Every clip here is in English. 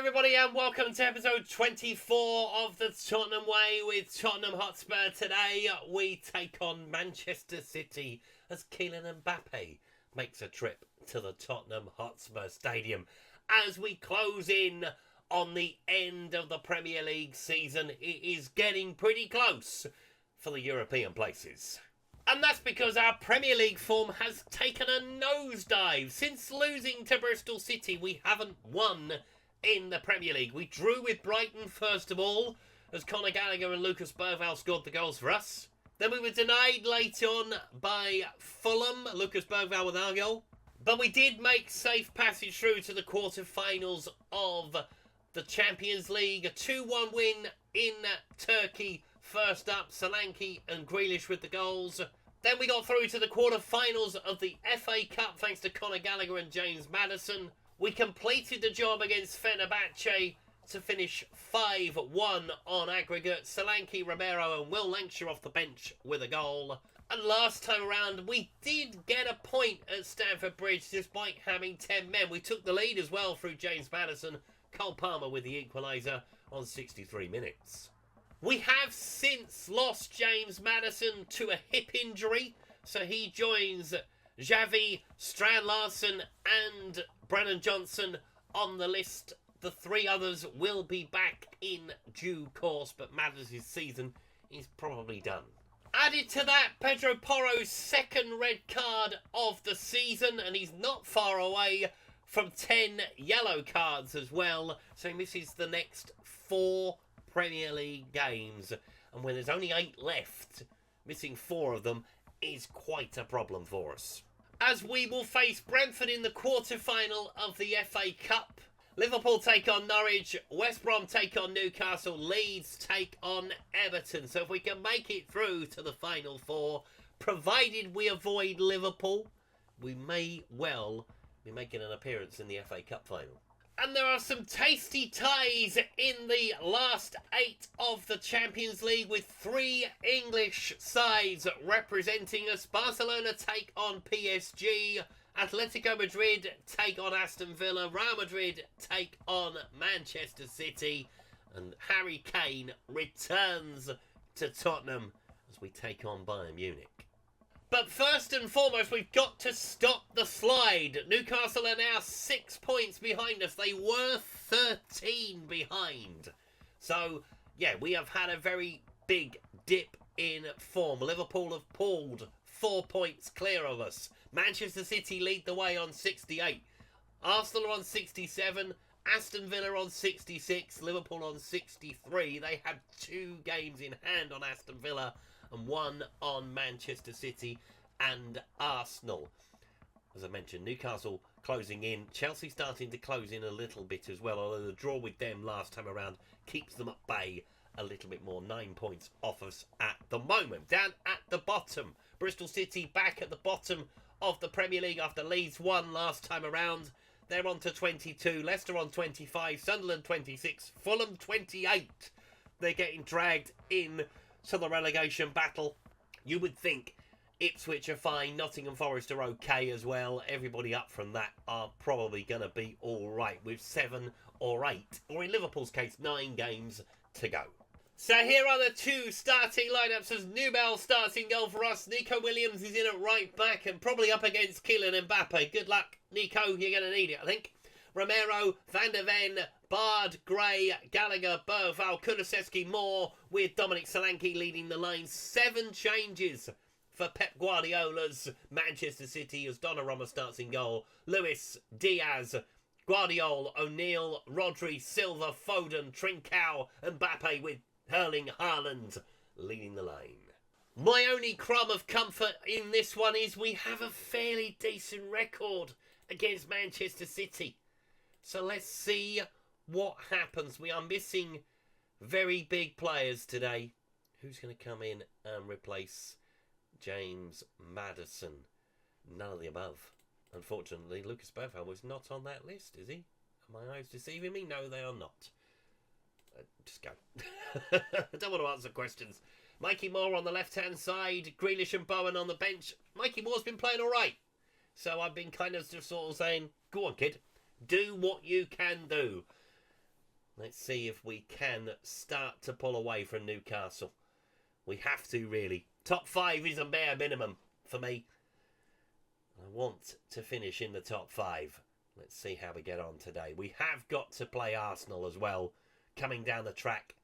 everybody, and welcome to episode 24 of the Tottenham Way with Tottenham Hotspur. Today we take on Manchester City as Kylian Mbappe makes a trip to the Tottenham Hotspur Stadium. As we close in on the end of the Premier League season, it is getting pretty close for the European places. And that's because our Premier League form has taken a nosedive. Since losing to Bristol City, we haven't won in the Premier League. We drew with Brighton first of all, as Conor Gallagher and Lucas Bergvall scored the goals for us. Then we were denied late on by Fulham, Lucas Bergvall with our goal. But we did make safe passage through to the quarter-finals of the Champions League. A 2-1 win in Turkey. First up, Solanke and Grealish with the goals. Then we got through to the quarter-finals of the FA Cup thanks to Conor Gallagher and James Maddison. We completed the job against Fenerbahce to finish 5-1 on aggregate. Solanke, Romero and Will Lancashire off the bench with a goal. And last time around, we did get a point at Stamford Bridge despite having 10 men. We took the lead as well through James Maddison. Cole Palmer with the equaliser on 63 minutes. We have since lost James Maddison to a hip injury, so he joins Xavi, Strand Larsen and Brennan Johnson on the list. The three others will be back in due course, but Maddison's season is probably done. Added to that, Pedro Porro's second red card of the season, and he's not far away from 10 yellow cards as well, so he misses the next 4 Premier League games, and when there's only 8 left, missing 4 of them is quite a problem for us. As we will face Brentford in the quarter-final of the FA Cup. Liverpool take on Norwich, West Brom take on Newcastle, Leeds take on Everton. So if we can make it through to the final 4, provided we avoid Liverpool, we may well be making an appearance in the FA Cup final. And there are some tasty ties in the last 8 of the Champions League with 3 English sides representing us. Barcelona take on PSG, Atletico Madrid take on Aston Villa, Real Madrid take on Manchester City, and Harry Kane returns to Tottenham as we take on Bayern Munich. But first and foremost, we've got to stop the slide. Newcastle are now 6 points behind us. They were 13 behind. So, yeah, we have had a very big dip in form. Liverpool have pulled 4 points clear of us. Manchester City lead the way on 68. Arsenal are on 67. Aston Villa on 66. Liverpool on 63. They had 2 games in hand on Aston Villa and 1 on Manchester City and Arsenal. As I mentioned, Newcastle closing in. Chelsea starting to close in a little bit as well, although the draw with them last time around keeps them at bay a little bit more. 9 points off us at the moment. Down at the bottom, Bristol City back at the bottom of the Premier League after Leeds won last time around. They're on to 22. Leicester on 25. Sunderland 26. Fulham 28. They're getting dragged in to the relegation battle. You would think Ipswich are fine, Nottingham Forest are okay as well. Everybody up from that are probably going to be alright with 7 or 8, or in Liverpool's case, 9 games to go. So here are the 2 starting lineups as Nubel starts in goal for us. Nico Williams is in at right back and probably up against Kylian Mbappe. Good luck, Nico, you're going to need it, I think. Romero, Van der Ven, Bard, Gray, Gallagher, Bergvall, Kulusevski, Moore, with Dominic Solanke leading the line. 7 changes for Pep Guardiola's Manchester City as Donnarumma starts in goal. Lewis, Diaz, Guardiola, O'Neill, Rodri, Silva, Foden, Trincao, Mbappe with Erling Haaland leading the line. My only crumb of comfort in this one is we have a fairly decent record against Manchester City. So let's see what happens. We are missing very big players today. Who's going to come in and replace James Maddison? None of the above. Unfortunately, Lucas Bergvall was not on that list, is he? Are my eyes deceiving me? No, they are not. Just go. I don't want to answer questions. Mikey Moore on the left-hand side. Grealish and Bowen on the bench. Mikey Moore's been playing all right. So I've been kind of just sort of saying, go on, kid. Do what you can do. Let's see if we can start to pull away from Newcastle. We have to, really. Top 5 is a bare minimum for me. I want to finish in the top 5. Let's see how we get on today. We have got to play Arsenal as well. Coming down the track.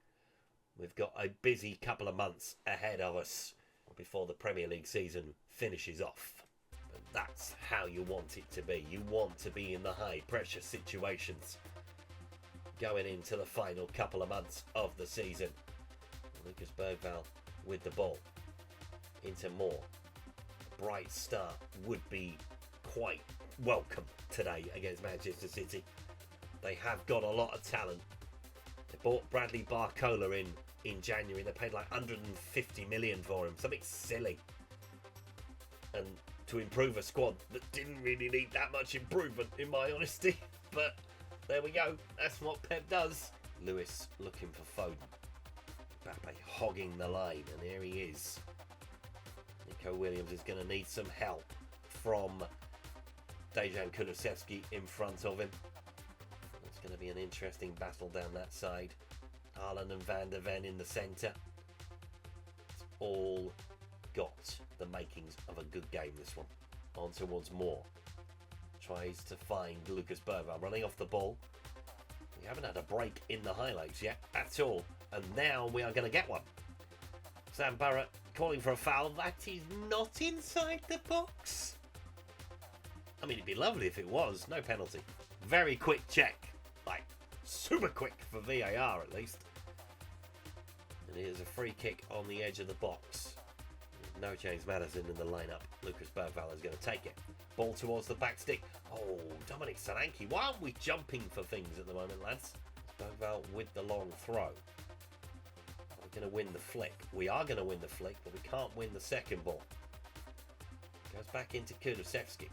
We've got a busy couple of months ahead of us before the Premier League season finishes off. But that's how you want it to be. You want to be in the high pressure situations going into the final couple of months of the season. Lucas Bergvall with the ball into Moore. A bright start would be quite welcome today against Manchester City. They have got a lot of talent. They bought Bradley Barcola in January. They paid like 150 million for him, something silly, and to improve a squad that didn't really need that much improvement, in my honesty. But there we go. That's what Pep does. Lewis looking for Foden. Mbappe hogging the line, and here he is. Nico Williams is going to need some help from Dejan Kulusevski in front of him. It's going to be an interesting battle down that side. Haaland and Van der Ven in the centre. It's all got the makings of a good game, this one. On towards Moore. Tries to find Lucas Bergvall running off the ball. We haven't had a break in the highlights yet at all, and now we are going to get one. Sam Barrett calling for a foul. That is not inside the box. I mean, it'd be lovely if it was. No penalty. Very quick check, like super quick for VAR at least. And here's a free kick on the edge of the box. No James Maddison in the lineup. Lucas Bergvall is going to take it. Ball towards the back stick. Oh, Dominic Solanke. Why aren't we jumping for things at the moment, lads? Bergvall with the long throw. We're going to win the flick. We are going to win the flick, but we can't win the second ball. Goes back into Kulusevski.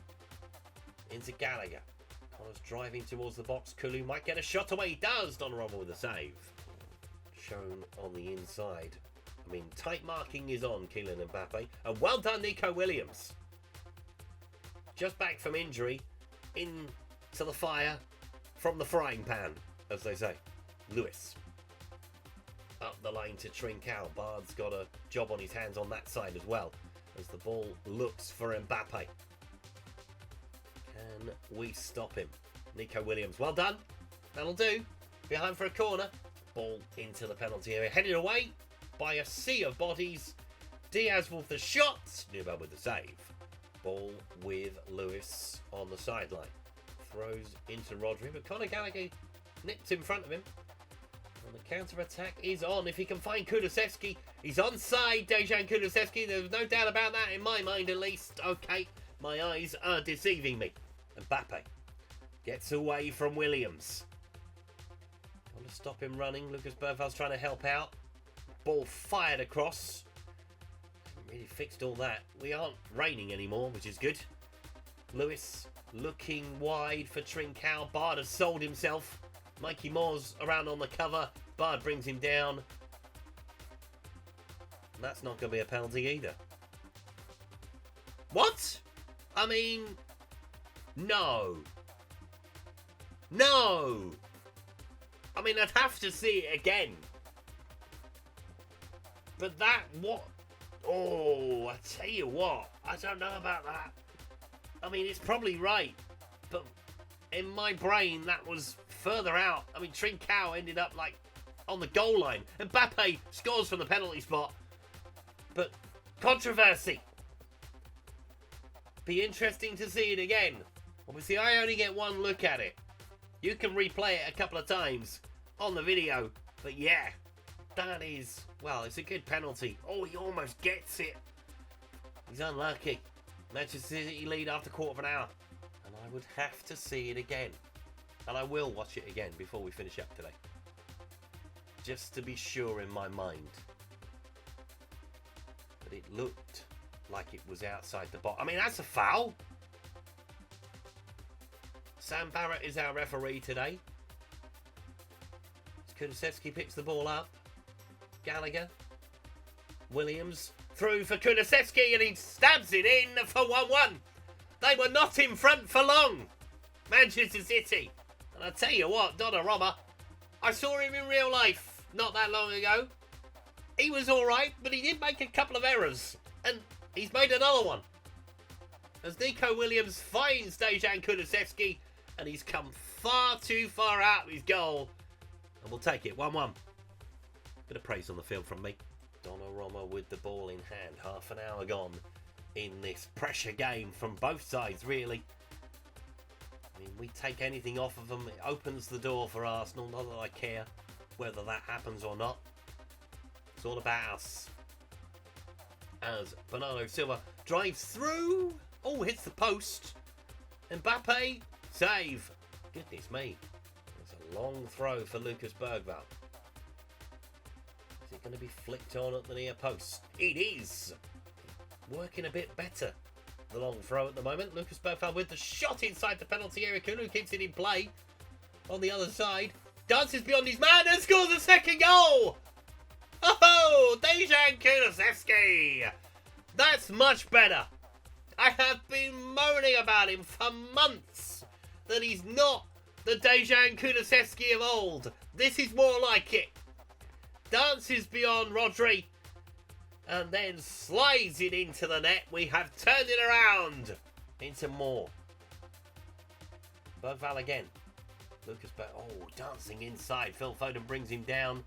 Into Gallagher. Connor's driving towards the box. Kulu might get a shot away. He does. Donnarumma with a save. Shown on the inside. I mean, tight marking is on Kylian Mbappe. And well done, Nico Williams. Just back from injury. Into the fire from the frying pan, as they say. Lewis. Up the line to Trincao. Bard's got a job on his hands on that side as well, as the ball looks for Mbappe. Can we stop him? Nico Williams. Well done. That'll do. Behind for a corner. Ball into the penalty area. Headed away by a sea of bodies. Diaz with the shot. Newell with the save. Ball with Lewis on the sideline. Throws into Rodri, but Conor Gallagher nipped in front of him. And the counter-attack is on. If he can find Kulusevski, he's onside, Dejan Kulusevski. There's no doubt about that, in my mind at least. Okay, my eyes are deceiving me. Mbappe gets away from Williams. Want to stop him running. Lucas Bergvall's trying to help out. Ball fired across. Haven't really fixed all that. We aren't raining anymore, which is good. Lewis looking wide for Trincao. Bard has sold himself. Mikey Moore's around on the cover. Bard brings him down. And that's not going to be a penalty either. What? I mean, no. No. I mean, I'd have to see it again. But that, what? Oh, I tell you what. I don't know about that. I mean, it's probably right. But in my brain, that was further out. I mean, Trincao ended up, like, on the goal line. Mbappe scores from the penalty spot. But controversy. Be interesting to see it again. Obviously, I only get one look at it. You can replay it a couple of times on the video. But yeah, that is, well, it's a good penalty. Oh, he almost gets it. He's unlucky. Manchester City lead after quarter of an hour. And I would have to see it again. And I will watch it again before we finish up today. Just to be sure in my mind. But it looked like it was outside the box. I mean, that's a foul. Sam Barrett is our referee today. Kulusevski picks the ball up. Gallagher. Williams through for Kulusevski, and he stabs it in for 1-1. They were not in front for long. Manchester City. And I tell you what, Donnarumma I saw him in real life not that long ago. He was alright, but he did make a couple of errors. And he's made another one. As Nico Williams finds Dejan Kulusevski, and he's come far too far out of his goal. And we'll take it, 1-1. Bit of praise on the field from me. Donnarumma with the ball in hand. Half an hour gone in this pressure game from both sides, really. I mean, we take anything off of them, it opens the door for Arsenal. Not that I care whether that happens or not. It's all about us. As Bernardo Silva drives through. Oh, hits the post. Mbappe, save. Goodness me. It's a long throw for Lucas Bergvall. Is it going to be flicked on at the near post? It is. Working a bit better. The long throw at the moment. Lucas Bergvall with the shot inside the penalty area. Kulu keeps it in play. On the other side. Dances beyond his man and scores a second goal. Oh, Dejan Kulusevski. That's much better. I have been moaning about him for months. That he's not the Dejan Kulusevski of old. This is more like it. Dances beyond Rodri. And then slides it into the net. We have turned it around into more. Bergvall again. Lucas Bergvall. Oh, dancing inside. Phil Foden brings him down.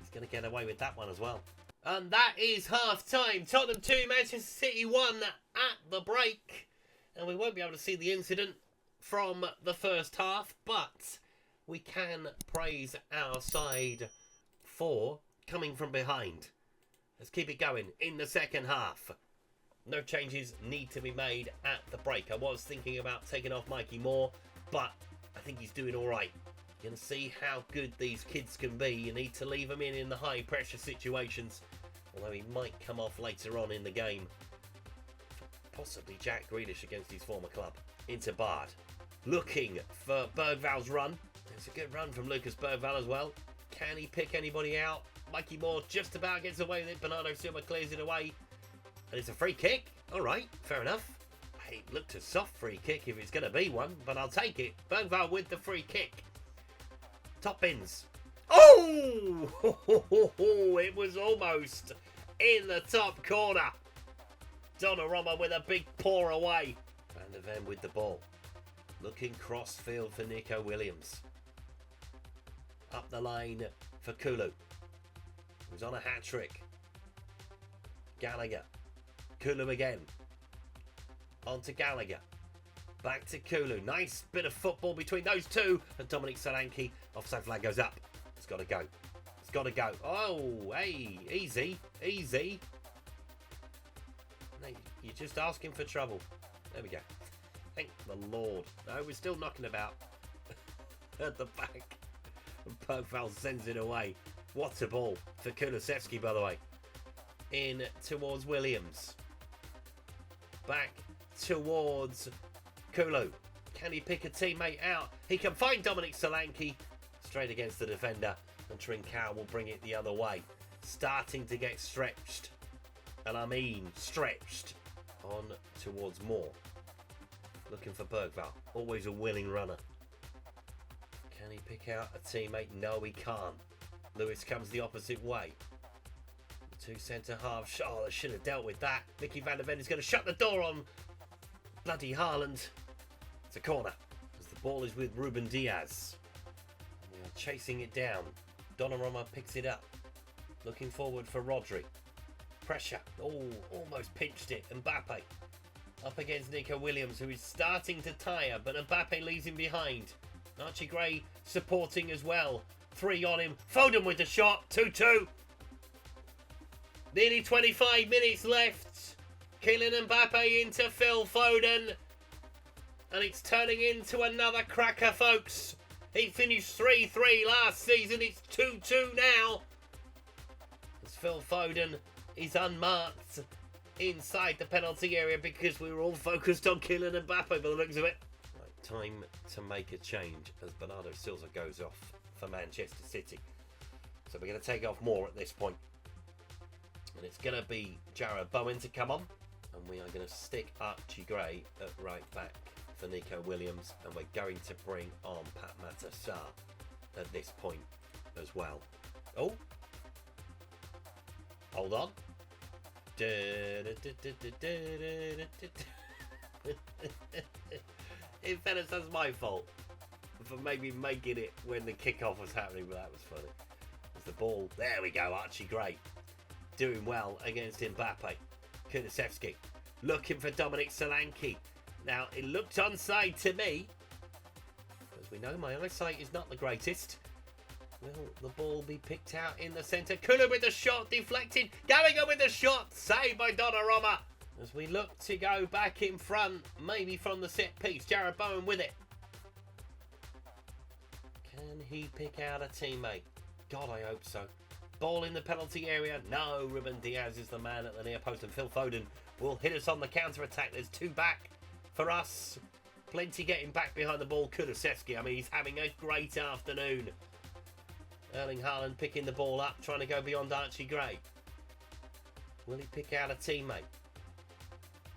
He's going to get away with that one as well. And that is half time. Tottenham 2, Manchester City 1 at the break. And we won't be able to see the incident from the first half, but we can praise our side for coming from behind. Let's keep it going in the second half. No changes need to be made at the break. I was thinking about taking off Mikey Moore, but I think he's doing all right. You can see how good these kids can be. You need to leave them in the high pressure situations. Although he might come off later on in the game. Possibly Jack Grealish against his former club. Into Bard. Looking for Bergvall's run. It's a good run from Lucas Bergvall as well. Can he pick anybody out? Mikey Moore just about gets away with it. Bernardo Silva clears it away. And it's a free kick. Alright, fair enough. It looked a soft free kick if it's going to be one, but I'll take it. Bergvall with the free kick. Top bins. Oh! It was almost in the top corner. Donnarumma with a big paw away. Van der Ven with the ball. Looking cross field for Nico Williams. Up the line for Kulu. Who's on a hat-trick. Gallagher. Kulu again. On to Gallagher. Back to Kulu. Nice bit of football between those two. And Dominic Solanke. Offside flag goes up. It's got to go. It's got to go. Oh, hey. Easy. Easy. No, you're just asking for trouble. There we go. Thank the Lord. No, we're still knocking about at the back. And Bergvall sends it away. What a ball for Kulusevski, by the way. In towards Williams. Back towards Kulu. Can he pick a teammate out? He can find Dominic Solanke straight against the defender. And Trincao will bring it the other way. Starting to get stretched. And I mean stretched. On towards Moore. Looking for Bergvall. Always a willing runner. Can he pick out a teammate? No, he can't. Lewis comes the opposite way. The two centre halves. Oh, they should have dealt with that. Mickey Van der Ven is going to shut the door on bloody Haaland. It's a corner. As the ball is with Ruben Diaz. We are chasing it down. Donnarumma picks it up. Looking forward for Rodri. Pressure. Oh, almost pinched it. Mbappe. Up against Nico Williams, who is starting to tire, but Mbappe leaves him behind. Archie Gray supporting as well. 3 on him. Foden with the shot. 2-2. Nearly 25 minutes left. Kylian Mbappe into Phil Foden. And it's turning into another cracker, folks. He finished 3-3 last season. It's 2-2 now. As Phil Foden is unmarked inside the penalty area because we were all focused on Kylian Mbappe by the looks of it. Right, time to make a change as Bernardo Silva goes off for Manchester City. So we're going to take off Moore at this point. And it's going to be Jarrod Bowen to come on. And we are going to stick Archie Gray at right back for Nico Williams. And we're going to bring on Pat Matar Sarr at this point as well. Oh, hold on. In fairness, that's my fault for maybe making it when the kickoff was happening, but that was funny. As the ball, there we go, Archie Gray doing well against Mbappe. Kulusevski looking for Dominic Solanke. Now, it looked onside to me. As we know, my eyesight is not the greatest. Will the ball be picked out in the centre? Kulu with the shot deflected. Gallagher with the shot. Saved by Donnarumma. As we look to go back in front, maybe from the set piece. Jared Bowen with it. Can he pick out a teammate? God, I hope so. Ball in the penalty area. No, Ruben Diaz is the man at the near post, and Phil Foden will hit us on the counter-attack. There's two back for us. Plenty getting back behind the ball. Kulusevski, I mean, he's having a great afternoon. Erling Haaland picking the ball up, trying to go beyond Archie Gray. Will he pick out a teammate?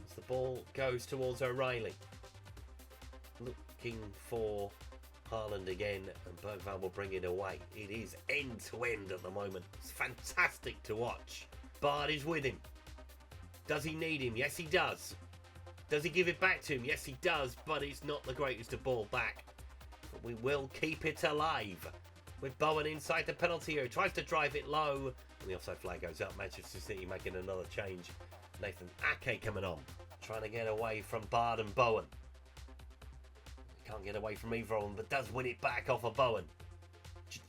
As the ball goes towards O'Reilly. Looking for Haaland again, and Bergvall will bring it away. It is end to end at the moment. It's fantastic to watch. Bard is with him. Does he need him? Yes, he does. Does he give it back to him? Yes, he does, but it's not the greatest of ball back. But we will keep it alive. With Bowen inside the penalty area. Tries to drive it low. And the offside flag goes up. Manchester City making another change. Nathan Ake coming on. Trying to get away from Bard and Bowen. Can't get away from either of them, but does win it back off of Bowen.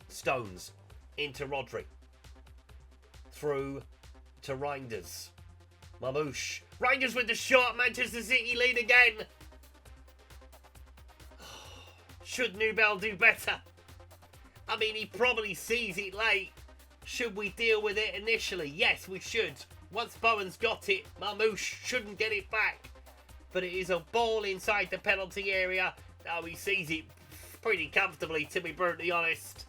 Stones into Rodri. Through to Reinders. Mamouche. Reinders with the shot. Manchester City lead again. Should Nubel do better? I mean, he probably sees it late. Should we deal with it initially? Yes, we should. Once Bowen's got it, Mamouche shouldn't get it back. But it is a ball inside the penalty area. Oh, he sees it pretty comfortably, to be brutally honest.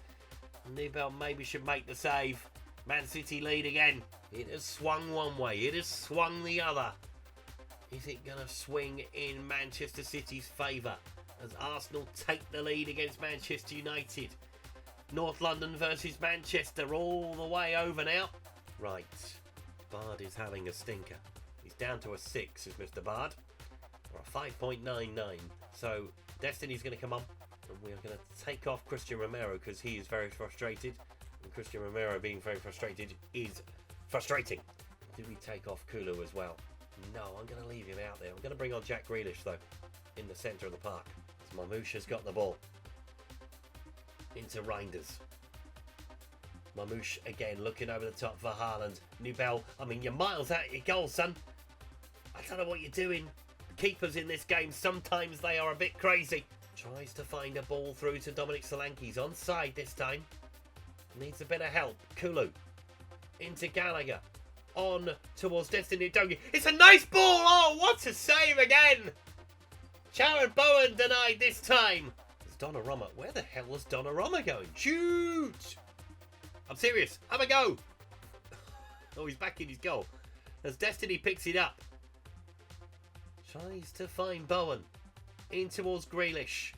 Nubel maybe should make the save. Man City lead again. It has swung one way. It has swung the other. Is it going to swing in Manchester City's favour as Arsenal take the lead against Manchester United? North London versus Manchester all the way over now. Right. Bard is having a stinker. He's down to a 6, is Mr. Bard. Or a 5.99. So Destiny's going to come on. And we are going to take off Christian Romero because he is very frustrated. And Christian Romero being very frustrated is frustrating. Do we take off Kulu as well? No, I'm going to leave him out there. I'm going to bring on Jack Grealish though. In the centre of the park. As Mamouche has got the ball. Into Reinders. Mamouche again looking over the top for Haaland. Nubel, I mean, you're miles out of your goal, son. I don't know what you're doing. Keepers in this game, sometimes they are a bit crazy. Tries to find a ball through to Dominic Solanke. He's onside this time. Needs a bit of help. Kulu. Into Gallagher. On towards Destiny Dogi. It's a nice ball! Oh, what a save again! Jared Bowen denied this time. Donnarumma. Where the hell is Donnarumma going? Shoot! I'm serious. Have a go. Oh, he's back in his goal. As Destiny picks it up. Tries to find Bowen. In towards Grealish.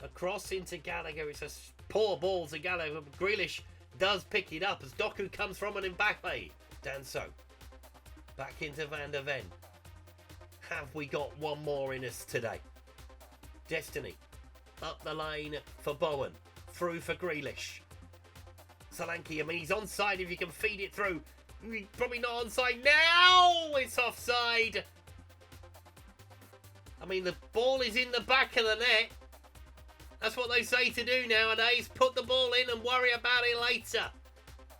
Across into Gallagher. It's a poor ball to Gallagher. But Grealish does pick it up as Doku comes from an Mbappe. Danso. Back into Van der Ven. Have we got one more in us today? Destiny. Up the lane for Bowen. Through for Grealish. Solanke, I mean, he's onside if you can feed it through. He's probably not onside now. It's offside. I mean, the ball is in the back of the net. That's what they say to do nowadays. Put the ball in and worry about it later.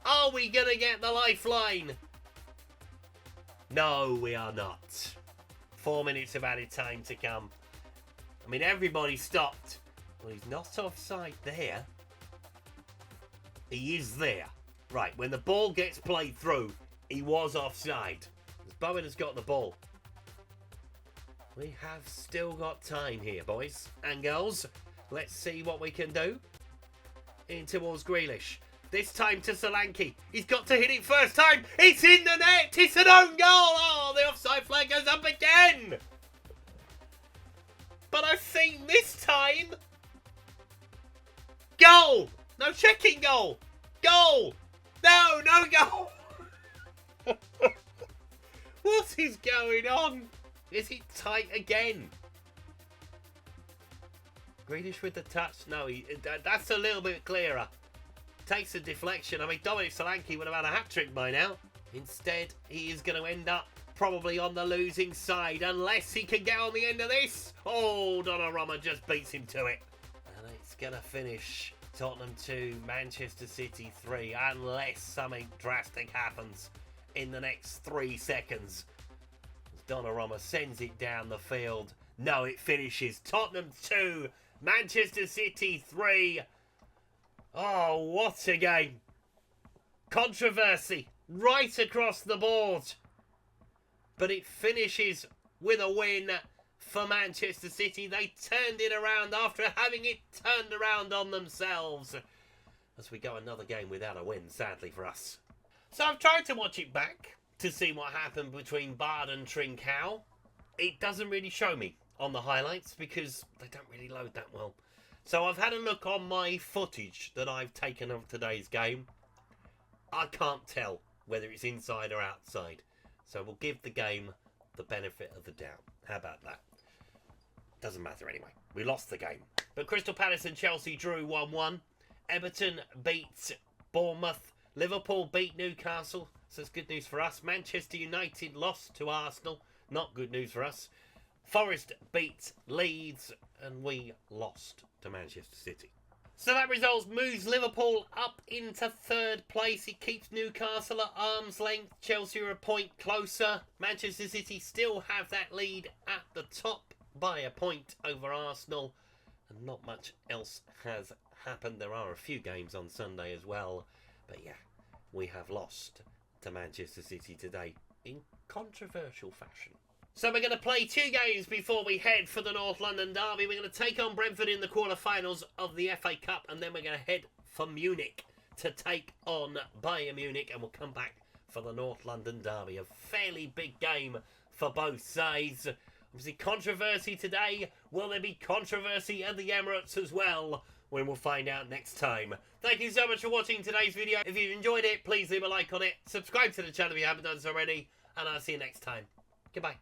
Are we going to get the lifeline? No, we are not. 4 minutes of added time to come. I mean, everybody stopped. Well, he's not offside there. He is there. Right, when the ball gets played through, he was offside. As Bowen has got the ball. We have still got time here, boys and girls. Let's see what we can do. In towards Grealish. This time to Solanke. He's got to hit it first time. It's in the net. It's an own goal. Oh, the offside flag goes up again. But I think this time Goal! No checking goal! Goal! No, no goal! What is going on? Is it tight again? Grealish with the touch. No, that's a little bit clearer. Takes a deflection. I mean, Dominic Solanke would have had a hat-trick by now. Instead, he is going to end up probably on the losing side unless he can get on the end of this. Oh, Donnarumma just beats him to it. And it's going to finish Tottenham 2, Manchester City 3, unless something drastic happens in the next 3 seconds. As Donnarumma sends it down the field. No, it finishes Tottenham 2, Manchester City 3. Oh, what a game. Controversy right across the board. But it finishes with a win for Manchester City. They turned it around after having it turned around on themselves. As we go another game without a win, sadly for us. So I've tried to watch it back to see what happened between Bard and Trincao. It doesn't really show me on the highlights because they don't really load that well. So I've had a look on my footage that I've taken of today's game. I can't tell whether it's inside or outside. So we'll give the game the benefit of the doubt. How about that? Doesn't matter anyway. We lost the game. But Crystal Palace and Chelsea drew 1-1. Everton beat Bournemouth. Liverpool beat Newcastle. So it's good news for us. Manchester United lost to Arsenal. Not good news for us. Forest beat Leeds. And we lost to Manchester City. So that result moves Liverpool up into 3rd place. It keeps Newcastle at arm's length. Chelsea are a point closer. Manchester City still have that lead at the top by a point over Arsenal. And not much else has happened. There are a few games on Sunday as well. But yeah, we have lost to Manchester City today in controversial fashion. So we're going to play 2 games before we head for the North London derby. We're going to take on Brentford in the quarterfinals of the FA Cup, and then we're going to head for Munich to take on Bayern Munich, and we'll come back for the North London derby. A fairly big game for both sides. Obviously, controversy today. Will there be controversy at the Emirates as well? We will find out next time. Thank you so much for watching today's video. If you've enjoyed it, please leave a like on it. Subscribe to the channel if you haven't done so already, and I'll see you next time. Goodbye.